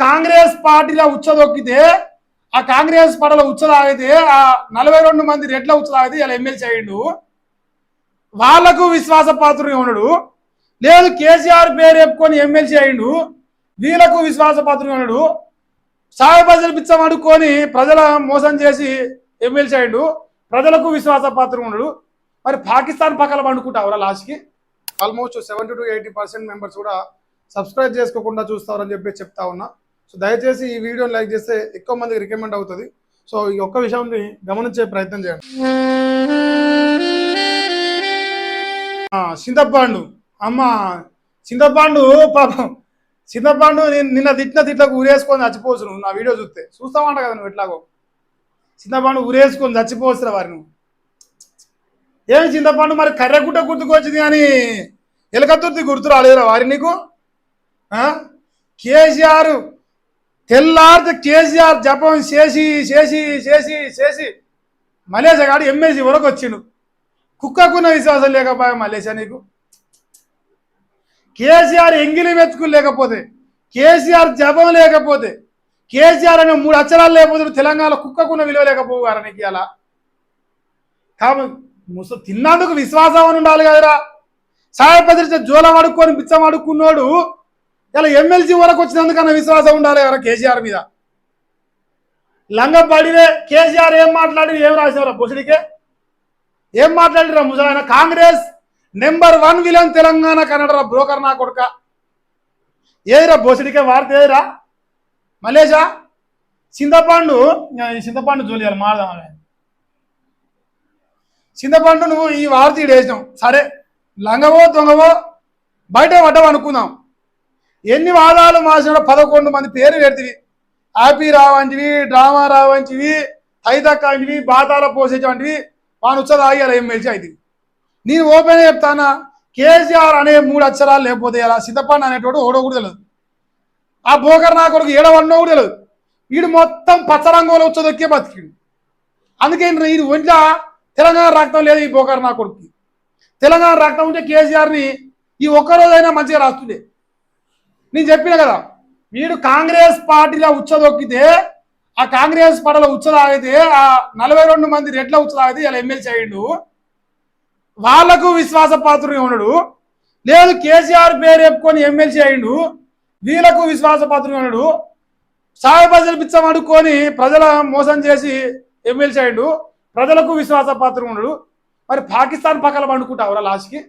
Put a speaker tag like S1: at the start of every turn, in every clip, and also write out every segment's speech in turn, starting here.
S1: కాంగ్రెస్ పార్టీలో ఉచ్చదొక్కితే ఆ కాంగ్రెస్ పార్టీలో ఉచ్చదాగితే ఆ 42 మంది రెడ్ల ఉచ్చదాగితే ఇలా ఎమ్మెల్సీ అయ్యిండు. వాళ్లకు విశ్వాస పాత్రుడు ఉన్నాడు. లేదు కేసీఆర్ పేరు చెప్పుకొని ఎమ్మెల్సీ అయ్యిండు, వీళ్ళకు విశ్వాస పాత్రుడు ఉన్నాడు. సాయ ప్రజలు పిచ్చం అడుక్కొని ప్రజల మోసం చేసి ఎమ్మెల్సీ అయ్యిండు, ప్రజలకు విశ్వాస పాత్రుడు ఉన్నాడు. మరి పాకిస్తాన్ పక్కన పండుకుంటావురా లాస్ట్కి. ఆల్మోస్ట్ 70 to 80% మెంబర్స్ కూడా సబ్స్క్రైబ్ చేసుకోకుండా చూస్తారని చెప్పి చెప్తా ఉన్నా. సో దయచేసి ఈ వీడియోని లైక్ చేస్తే ఎక్కువ మందికి రికమెండ్ అవుతుంది. సో ఈ ఒక్క విషయాన్ని గమనించే ప్రయత్నం చేయండి. చింతపండు అమ్మ, చింతపండు పాపం, చింతపండు నిన్న తిట్లకు ఊరేసుకొని చచ్చిపోవచ్చు. నువ్వు నా వీడియో చూస్తామంట కదా నువ్వు ఎట్లాగో. చింతపండు ఊరేసుకొని చచ్చిపోవచ్చురా వారి. నువ్వు ఏమి చింతపండు మరి కర్రెగుట్ట గుర్తుకొచ్చింది కానీ ఎలకతుర్తి గుర్తు రాలేదురా వారి నీకు. కేసీఆర్ తెల్లారితే కేసీఆర్ జపం చేసి చేసి చేసి చేసి మలేషియా గాడు ఎమ్మెల్సీ వరకు వచ్చిండు. కుక్కకున్న విశ్వాసం లేకపోయా మలేషియా నీకు. కేసీఆర్ ఎంగిలి మెతుకులు లేకపోతే, కేసీఆర్ జపం లేకపోతే, కేసీఆర్ అనే 3 అక్షరాలు లేకపోతే తెలంగాణలో కుక్కకున్న విలువ లేకపోవారా నీకు. అలా కాబట్టి తిన్నందుకు విశ్వాసం అని ఉండాలి కదరా. సాయపత్రి జోలం అడుక్కొని బిచ్చం అడుక్కున్నాడు ఇలా ఎమ్మెల్సీ వరకు వచ్చినందుకన్నా విశ్వాసం ఉండాలి కదా కేసీఆర్ మీద. లంగపడినే కేసీఆర్ ఏం మాట్లాడి ఏం రాసేవరా బొసడికే, ఏం మాట్లాడిరా ముసలాయన. కాంగ్రెస్ నెంబర్ 1 విలన్ తెలంగాణ కన్నడరా బ్రోకర్ నా కొడుక. ఏదిరా బొసడికే వార్త ఏదిరా మలేషా. చింతపండు జోలియాలి మాడదామని. చింతపండు నువ్వు ఈ వార్త వేసినావు సరే, లంగవో దొంగవో బయట పడ్డావు అనుకుందాం. ఎన్ని వాదాలు మాసిన 11 మంది పేరు పెడితివి. Happy రావంటివి, drama రావంటివి, తైదక్కంటివి, బాతాల పోసేటువంటివి. వాను ఉచ్చదాగి అలా ఎమ్మెల్సీ అవుతుంది. నేను ఓపెన్ చెప్తానా, కేసీఆర్ అనే 3 అక్షరాలు లేకపోతే అలా చింతపండు అనేటోడు ఓడో కూడా తెలియదు. ఆ బోకర్ నా కొడుకు ఏడవన్నో కూడా తెలియదు. వీడు మొత్తం పచ్చరంగంలో ఉచ్చదొక్కే బతికిడు. అందుకే ఇది ఒంట్లో తెలంగాణ రక్తం లేదు ఈ బోకర్ నా కొడుకు. తెలంగాణ రక్తం ఉంటే కేసీఆర్ని ఈ ఒక్కరోజైనా మంచిగా రాస్తుండే. నేను చెప్పిన కదా, వీడు కాంగ్రెస్ పార్టీలో ఉచ్చదొక్కితే ఆ కాంగ్రెస్ పార్టీలో ఉచ్చదాగితే ఆ 42 మంది రెడ్ల ఉచ్చదాగితే ఇలా ఎమ్మెల్సీ అయ్యిండు, వాళ్లకు విశ్వాస పాత్రుడు ఉన్నాడు. లేదు కేసీఆర్ పేరు చెప్పుకొని ఎమ్మెల్సీ అయ్యిండు, వీళ్ళకు విశ్వాస పాత్రుడు ఉన్నాడు. సాయ ప్రజలు పిచ్చం అడుక్కొని ప్రజల మోసం చేసి ఎమ్మెల్సీ అయ్యిండు, ప్రజలకు విశ్వాస పాత్రుడు ఉన్నాడు. మరి పాకిస్తాన్ పక్కన పండుకుంటావురా లాస్ట్కి.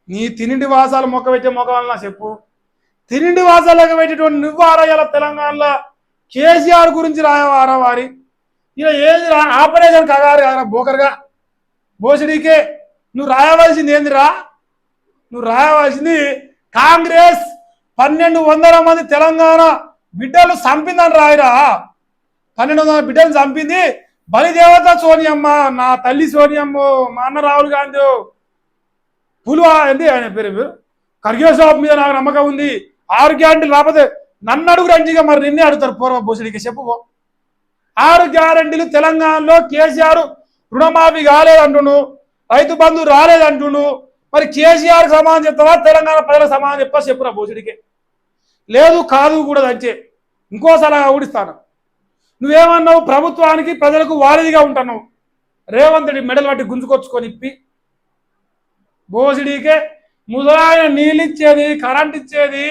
S1: నీ తినిండి వాసాలు మొక్క పెట్టే మొక్క వలన చెప్పు. తినిండి వాసాలకు పెట్టేటువంటి నువ్వు ఆరాయాల తెలంగాణలో కేసీఆర్ గురించి రాయవారా వారి. ఇలా ఏది ఆపరేషన్ కగారు కదా బోకర్గా బోసిడీకే. నువ్వు రాయవలసింది ఏందిరా, నువ్వు రాయవలసింది కాంగ్రెస్ 1200 మంది తెలంగాణ బిడ్డలు చంపిందని రాయరా. 1200 బిడ్డలు చంపింది బలిదేవత సోనియమ్మ, నా తల్లి సోనియమ్మ, మా అన్న రాహుల్ గాంధీ, పులువా ఏంటి ఆయన పేరు ఖర్గే సాబ్ మీద నాకు నమ్మకం ఉంది. 6 గ్యారెంటీలు రాకపోతే నన్ను అడుగు రంజిగా, మరి నిన్నే అడుగుతారు పూర్వ బోసుడికి చెప్పు. 6 గ్యారెంటీలు తెలంగాణలో కేసీఆర్ రుణమాఫీ కాలేదంటును, రైతు బంధు రాలేదంటును. మరి కేసీఆర్ సమాధానం చెప్తావా, తెలంగాణ ప్రజలకు సమాధానం చెప్పురా బోసుడికి. లేదు కాదు కూడా దంచే ఇంకోసారి ఊడిస్తాను. నువ్వేమన్నావు, ప్రభుత్వానికి ప్రజలకు వారధిగా ఉంటున్నావు. రేవంత్ రెడ్డి మెడలు పట్టి గుంజుకొచ్చుకొని ఇప్పి బోసిడీకే ముసలాయన నీళ్ళు ఇచ్చేది, కరెంట్ ఇచ్చేది,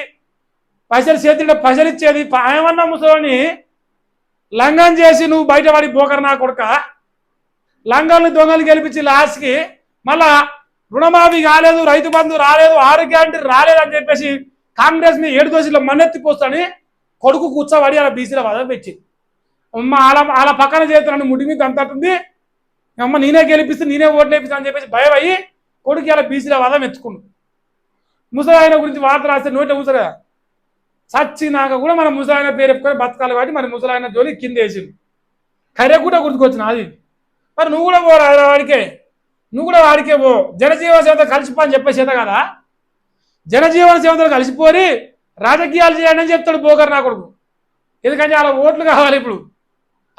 S1: పైసలు చేతిలో పైసలు ఇచ్చేది. ఏమన్నా ముసలిని లంఘం చేసి నువ్వు బయటపడి బోకర్ నా కొడుక. లంఘాలను దొంగలు గెలిపించి లాస్ట్కి మళ్ళా రుణమాఫీ కాలేదు, రైతు బంధు రాలేదు, 6 గ్యారెంటీలు రాలేదు అని చెప్పేసి కాంగ్రెస్ని 7 దోషుల్లో మన్నెత్తిపోస్తాని కొడుకు కూర్చోబడి అలా బీసీల వదలు పెట్టి అమ్మ అలా పక్కన చేస్తున్నాను ముడి మీద అంతటుంది. అమ్మ నేనే గెలిపిస్తే నేనే ఓట్లు వేపిస్తా అని చెప్పేసి భయం అయ్యి కొడుకు ఇలా బీసీల వదం ఎత్తుకుండు. ముసలాయన గురించి వార్త రాస్తే నోట ఊసరా సచ్చినాక కూడా మన ముసలాయన పేరు ఎప్పుకొని బతకాలి కాబట్టి మరి ముసలాయన జోలి కింద వేసింది. కర్రె కూడా గుర్తుకొచ్చిన అది. మరి నువ్వు కూడా పోరా వాడికే, నువ్వు కూడా వాడికే పో. జనజీవన సేవతో కలిసిపో అని చెప్పేసేదా కదా. జనజీవన సేవతో కలిసిపోయి రాజకీయాలు చేయండి అని చెప్తాడు బోకర్ నా కొడుకు. ఎందుకంటే అలా ఓట్లు కావాలి ఇప్పుడు.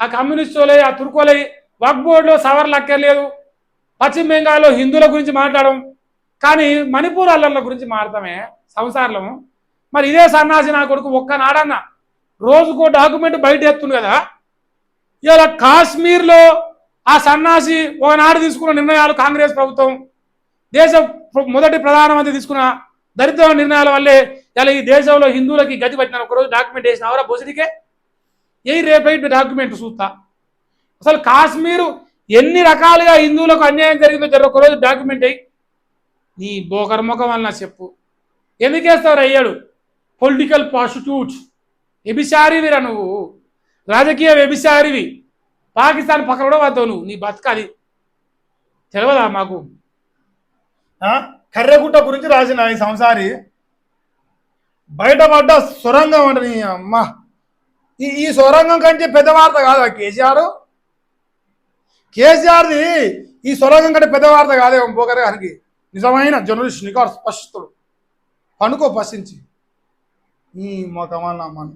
S1: ఆ కమ్యూనిస్టులే, ఆ తుర్కోలే వక్ బోర్డులో సవర్లు అక్కర్లేదు. పశ్చిమ బెంగాల్లో హిందువుల గురించి మాట్లాడడం, కానీ మణిపూర్ అల్లర్ల గురించి మాట్లాడమే సంసారంలో. మరి ఇదే సన్నాసి నా కొడుకు ఒక్కనాడన్న రోజుకో డాక్యుమెంట్ బయట ఎత్తుంది కదా. ఇలా కాశ్మీర్లో ఆ సన్నాసి ఒకనాడు తీసుకున్న నిర్ణయాలు కాంగ్రెస్ ప్రభుత్వం దేశ మొదటి ప్రధానమంత్రి తీసుకున్న దరిద్ర నిర్ణయాల వల్లే ఇలా ఈ దేశంలో హిందువులకి గతి పట్టిన ఒకరోజు డాక్యుమెంట్ వేసినవరా బొసిడికే ఏ రేపైట్ డాక్యుమెంట్ చూస్తా. అసలు కాశ్మీరు ఎన్ని రకాలుగా హిందువులకు అన్యాయం జరిగిందో ఒకరోజు డాక్యుమెంట్ అయ్యి నీ బోకర్ముఖం వల్ల చెప్పు. ఎందుకేస్తావు అయ్యాడు పొలిటికల్ ప్రాస్టిట్యూట్స్ వ్యభిచారివిరా నువ్వు, రాజకీయ వ్యభిచారివి. పాకిస్తాన్ పక్కన కూడా వద్దావు నువ్వు, నీ బతకాలి తెలియదా మాకు. కర్రెగుట్ట గురించి రాసిన ఈ సంసారి బయటపడ్డ సొరంగం అంటే నీ అమ్మ. ఈ సొరంగం కంటే పెద్ద వార్త కాదా కేసీఆర్ది ఈ సొరంగం కంటే పెద్ద వార్త కాదే బోకర్ గారికి. నిజమైన జర్నలిస్ట్ నికార్ స్పష్టతుడు పనుకో పశించి ఈ మొకమల్ అమ్మను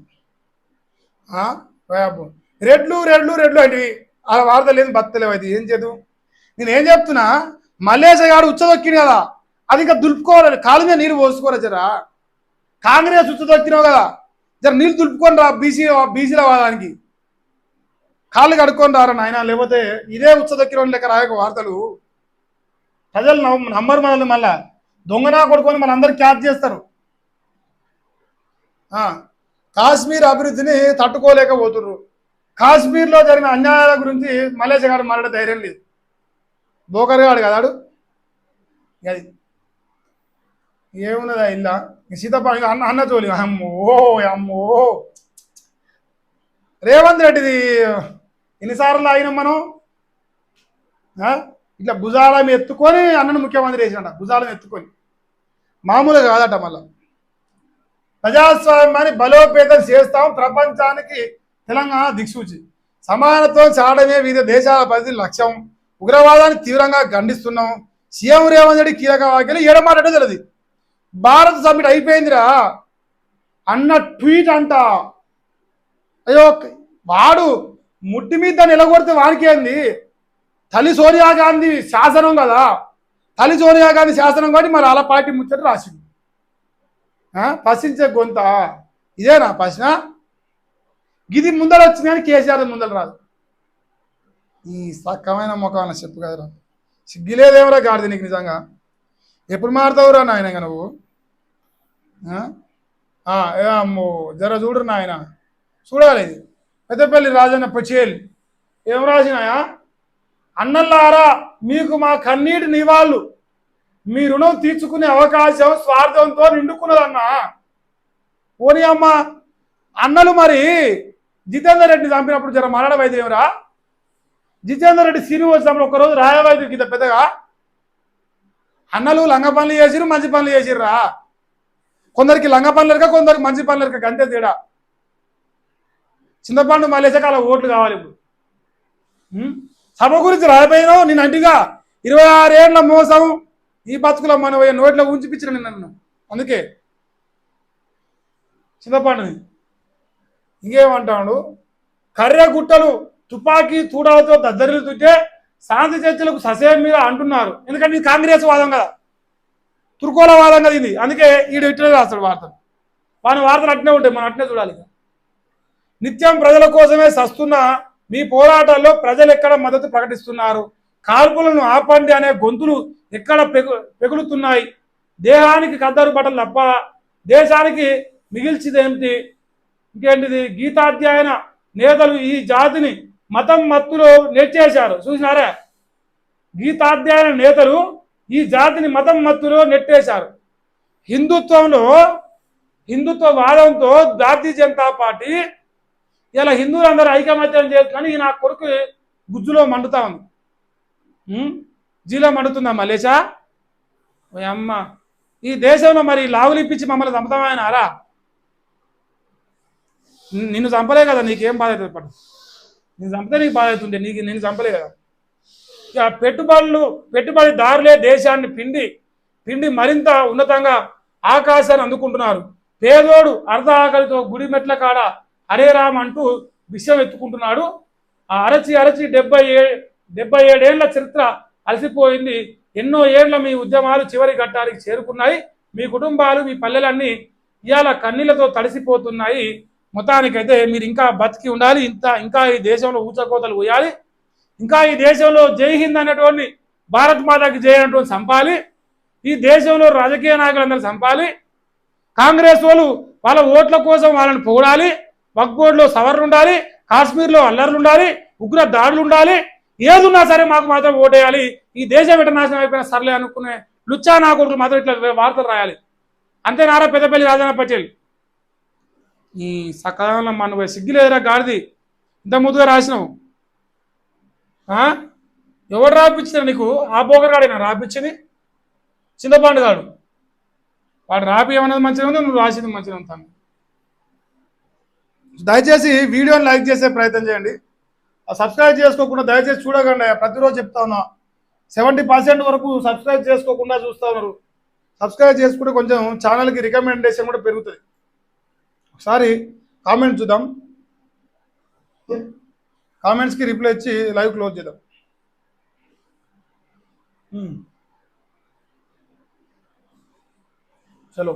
S1: రెడ్లు రెడ్లు రెడ్లు అంటే ఆ వార్త లేదు బతలేవు. అది ఏం చేద్దు నేనేం చెప్తున్నా, మల్లేశ గారు ఉచ్చదొక్కింది కదా, అది ఇంకా దులుపుకోవాలి, కాలు మీద నీరు పోసుకోరా జరా. కాంగ్రెస్ ఉచ్చదొక్కినావు కదా, జర నీళ్ళు దులుపుకొని రా బీసీల వాదానికి, కాళ్ళు కడుక్కొని రారా నాయన. లేకపోతే ఇదే ఉచ్చదొక్కిన లెక్క రాయక వార్తలు ప్రజలు నంబర్ మనల్ని మళ్ళా దొంగనా కొడుకొని మనందరూ క్యాచ్ చేస్తారు. కాశ్మీర్ అభివృద్ధిని తట్టుకోలేకపోతున్నారు. కాశ్మీర్లో జరిగిన అన్యాయాల గురించి మల్లేశ గారు మాట్లాడే ధైర్యం లేదు. బోకర్ గాడు కదాడు అది ఏమున్నదా ఇల్లా సీతప్ప అన్న చోలి అమ్మో అమ్మో. రేవంత్ రెడ్డిది ఎన్నిసార్లు అయినాం మనం. ఇట్లా భుజాలం ఎత్తుకొని అన్నను ముఖ్యమంత్రి చేసినట, భుజాలం ఎత్తుకొని మామూలుగా కాదట. మళ్ళా ప్రజాస్వామ్యాన్ని బలోపేతం చేస్తాం, ప్రపంచానికి తెలంగాణ దిక్సూచి, సమానత్వం చాడమే వివిధ దేశాల పరిధి లక్ష్యం, ఉగ్రవాదాన్ని తీవ్రంగా ఖండిస్తున్నాం. సీఎం రేవంత్ రెడ్డి కీలక వ్యాఖ్యలు ఏడమాటో తెలియదు. భారత్ సమ్మిట్ అయిపోయిందిరా అన్న ట్వీట్ అంట. అయ్యో వాడు ముట్టి మీద నిలగొడితే వానికి ఏంది, తల్లి సోనియా గాంధీ శాసనం కదా, తల్లి సోనియా గాంధీ శాసనం కాబట్టి మరి అలా పార్టీ ముచ్చట రాసింది. ప్రశ్నించే గొంత ఇదేనా ప్రశ్న? గిది ముందర వచ్చింది కానీ కేసీఆర్ ముందర రాదు. ఈ సక్కమైన ముఖం చెప్పు కదరా, సిగ్గిలేదేమరా గాడిది నీకు నిజంగా. ఎప్పుడు మారుతావురా నాయన నువ్వు? అమ్మో జర చూడరు నాయన, చూడాలి. పెద్దపల్లి రాజన్న పచేల్ ఏం రాసినాయా? అన్నల్లారా మీకు మా కన్నీటి నివాళులు, మీ రుణం తీర్చుకునే అవకాశం స్వార్థంతో నిండుకున్నదన్నా. పోనీ అమ్మ అన్నలు మరి జితేందర్ రెడ్డిని చంపినప్పుడు జర మాట్లాడవైదేమరా? జితేందర్ రెడ్డి శ్రీనివాస్ చంపిన ఒకరోజు రాయవైద్యు కింద పెద్దగా అన్నలు లంగ పనులు చేసిరు, మంచి పనులు చేసిర్రా. కొందరికి లంగ పనులు ఎరక, కొందరికి మంచి పనులు ఎరక, అంతే తేడా. చింతపండు మళ్ళేసాక అలా ఓట్లు కావాలి. ఇప్పుడు సభ గురించి రాయపోయినావు నేను అంటిగా 26 ఏళ్ల మోసం ఈ బతుకులో మనం నోట్లో ఉంచిపించిన నన్ను. అందుకే చింతపండుని ఇంకేమంటాడు, కర్రె గుట్టలు తుపాకీ తూడాలతో దద్దరిల్లు తుంటే శాంతి చర్చలకు ససేం మీద అంటున్నారు. ఎందుకంటే ఇది కాంగ్రెస్ వాదం కదా, తుర్కోల వాదం కదా ఇది. అందుకే ఈడు ఇట్లే రాస్తాడు వార్తలు. వాని వార్తలు అట్నే ఉంటాయి, మనం అట్నే చూడాలి. నిత్యం ప్రజల కోసమే సస్తున్న మీ పోరాటాల్లో ప్రజలు ఎక్కడ మద్దతు ప్రకటిస్తున్నారు? కాల్పులను ఆపండి అనే గొంతులు ఎక్కడ పెగులుతున్నాయి? దేహానికి కద్దరు బట్టలు తప్ప దేశానికి మిగిల్చిదేమిటి? ఇంకేంటిది? గీతాధ్యాయన నేతలు ఈ జాతిని మతం మత్తులో నెట్టేశారు. చూసినారా? గీతాధ్యాయన నేతలు ఈ జాతిని మతం మత్తులో నెట్టేశారు. హిందుత్వ వాదంతో భారతీయ జనతా పార్టీ ఇలా హిందువులందరూ ఐకమత్యం చేసుకొని నా కొడుకు గుజ్జులో మండుతా ఉంది. జీలో మండుతుందా మలేషా? అమ్మ ఈ దేశంలో మరి లావులిప్పించి మమ్మల్ని చంపుతామన్నారా? నిన్ను చంపలే కదా, నీకేం బాధ అవుతుంది? పట్టు నేను చంపితే నీకు బాధ అవుతుండే, నేను చంపలే కదా. ఇక పెట్టుబడిదారులే దేశాన్ని పిండి మరింత ఉన్నతంగా ఆకాశాన్ని అందుకుంటున్నారు. పేదోడు అర్ధ ఆకలితో గుడి మెట్ల కాడ హరే రామ్ అంటూ విషయం ఎత్తుకుంటున్నాడు. ఆ అరచి 77 ఏళ్ల చరిత్ర అలసిపోయింది. ఎన్నో ఏళ్ల మీ ఉద్యమాలు చివరి ఘట్టానికి చేరుకున్నాయి. మీ కుటుంబాలు మీ పల్లెలన్నీ ఇవాళ కన్నీళ్లతో తడిసిపోతున్నాయి. మొత్తానికైతే మీరు ఇంకా బతికి ఉండాలి, ఇంకా ఈ దేశంలో ఊచకోతలు పోయాలి, ఇంకా ఈ దేశంలో జై హింద్ అనేటువంటి భారత్ మాతకి జై అనేటువంటి చంపాలి, ఈ దేశంలో రాజకీయ నాయకులందరూ చంపాలి, కాంగ్రెస్ వాళ్ళు వాళ్ళ ఓట్ల కోసం వాళ్ళని పొగడాలి, వక్ఫ్ బోర్డులో సవర్లు ఉండాలి, కాశ్మీర్లో అల్లర్లు ఉండాలి, ఉగ్ర దాడులు ఉండాలి, ఏదున్నా సరే మాకు మాత్రం ఓటేయాలి, ఈ దేశం ఇంటర్నేషనల్ అయిపోయినా సర్లే అనుకునే లుచ్చా నా కొడుకులు మాత్రం ఇట్లా వార్తలు రాయాలి. అంతేనారా పెద్దపల్లి రాజన్న పటేల్? ఈ సకాలంలో మన సిగ్గులేదురా గాడిది, ఇంత ముందుగా రాసినావు. ఎవడు రాపించినా నీకు? ఆ బోగరగాడైనా రాపించింది? చింతపండు గాడు వాడు రాపి ఏమన్నది మంచిగా ఉంది, నువ్వు రాసింది మంచిగా ఉంటాను. దయచేసి వీడియోని లైక్ చేసే ప్రయత్నం చేయండి. సబ్స్క్రైబ్ చేసుకోకుండా దయచేసి చూడకండి. ప్రతిరోజు చెప్తా ఉన్నా 70% వరకు సబ్స్క్రైబ్ చేసుకోకుండా చూస్తూ ఉన్నారు. సబ్స్క్రైబ్ చేసుకుంటే కొంచెం ఛానల్కి రికమెండేషన్ కూడా పెరుగుతుంది. ఒకసారి కామెంట్ చూద్దాం, కామెంట్స్కి రిప్లై ఇచ్చి లైవ్ క్లోజ్ చేద్దాం. చలో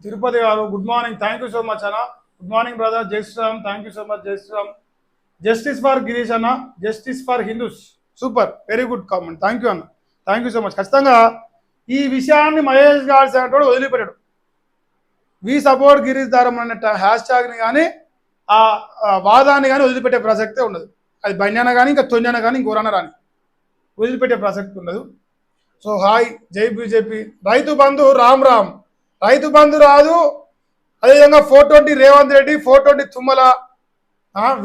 S1: తిరుపతి గారు good morning, thank you so much అన్న. గుడ్ మార్నింగ్ బ్రదర్, జై Shriram, thank you so much, జై శ్రీరామ్. జస్టిస్ ఫర్ గిరీష్ అన్న, justice for Hindus, super, very good comment, thank you అన్న, థ్యాంక్ యూ సో మచ్. ఖచ్చితంగా ఈ విషయాన్ని మహేష్ గారి అంటాడు వదిలిపెట్టాడు. వి సపోర్ట్ గిరీష్ దారం అనే హ్యాష్ ట్యాగ్ని కానీ ఆ వాదాన్ని కానీ వదిలిపెట్టే ప్రసక్తే ఉండదు. అది బన్యాన కానీ ఇంకా తొంజాన కానీ ఇంకోరన్న రాని వదిలిపెట్టే ప్రసక్తి ఉండదు. సో హాయ్, జై బీజేపీ. రైతు బంధు రామ్ రామ్, రైతు బంధు రాదు. అదేవిధంగా 420 Revanth Reddy, 420 Tummala,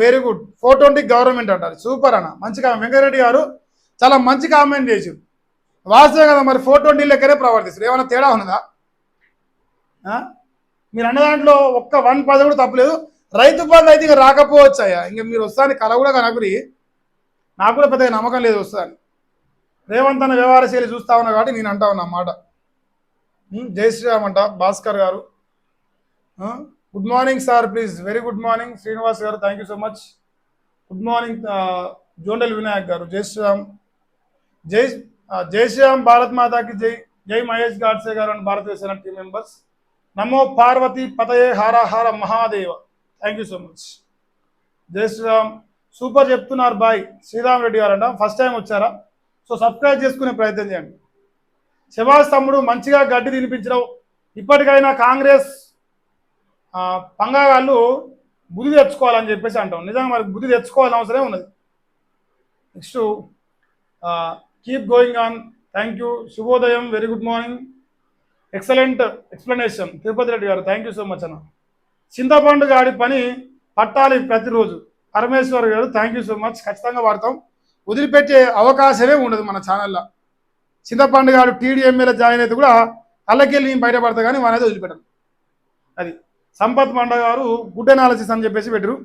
S1: very good. 420 government అంటారు, సూపర్ అన్న, మంచి కామెంట్. వెంకటరెడ్డి గారు చాలా మంచి కామెంట్ చేసారు. వాస్తవే కదా, మరి 420 లెక్కనే ప్రవర్తిస్తారు, ఏమైనా తేడా ఉన్నదా? మీరు అన్న దాంట్లో ఒక్క 1% కూడా తప్పలేదు. రైతు బంధు అయితే ఇక రాకపోవచ్చాయా, ఇంక మీరు వస్తాను కళ కూడా కనకురి, నాకు కూడా పెద్దగా నమ్మకం లేదు వస్తాను. రేవంత్ అన్న వ్యవహార శైలి చూస్తా ఉన్నా కాబట్టి నేను అంటా ఉన్నా మాట. జై శ్రీరామ్ అంట Bhaskar garu. Good morning sir please, very good morning. Srinivas garu thank you so much. Good morning జోండల్ వినాయక్ గారు. జై శ్రీరామ్, జై శ్రీరామ్, భారత్ మాతాకి జై. జై మహేష్ గాడ్సే గారు అండ్ భారతీయ సేన టీం మెంబర్స్. నమో పార్వతి పతయే Har Har Mahadev, thank you so much. జై శ్రీరామ్, సూపర్ చెప్తున్నారు బాయ్. శ్రీరామ్ రెడ్డి గారు అంట, ఫస్ట్ టైం వచ్చారా? సో సబ్స్క్రైబ్ చేసుకునే ప్రయత్నం చేయండి. శభాష్ తమ్ముడు, మంచిగా గడ్డి తినిపించడం. ఇప్పటికైనా కాంగ్రెస్ పంగాగాళ్ళు బుద్ధి తెచ్చుకోవాలని చెప్పేసి అంటాం. నిజంగా మరి బుద్ధి తెచ్చుకోవాలని అవసరమే ఉన్నది. Next keep going on, thank you. శుభోదయం, very good morning, excellent explanation. Tirupati Reddy garu thank you so much అన్న. చింతపండు గాడి పని పట్టాలి ప్రతిరోజు. పరమేశ్వర్ గారు థ్యాంక్ యూ సో మచ్. ఖచ్చితంగా వాడతాం, వదిలిపెట్టే అవకాశమే ఉండదు మన ఛానల్లో. చింతపండు గారు టీడీ ఎమ్మెల్యే జాయిన్ అయితే కూడా అల్లకెళ్ళి నేను బయటపడతా కానీ వానైతే వదిలిపెట్టను. అది సంపత్ మండ గారు గుడ్ అనాలిసిస్ అని చెప్పేసి పెట్టరు.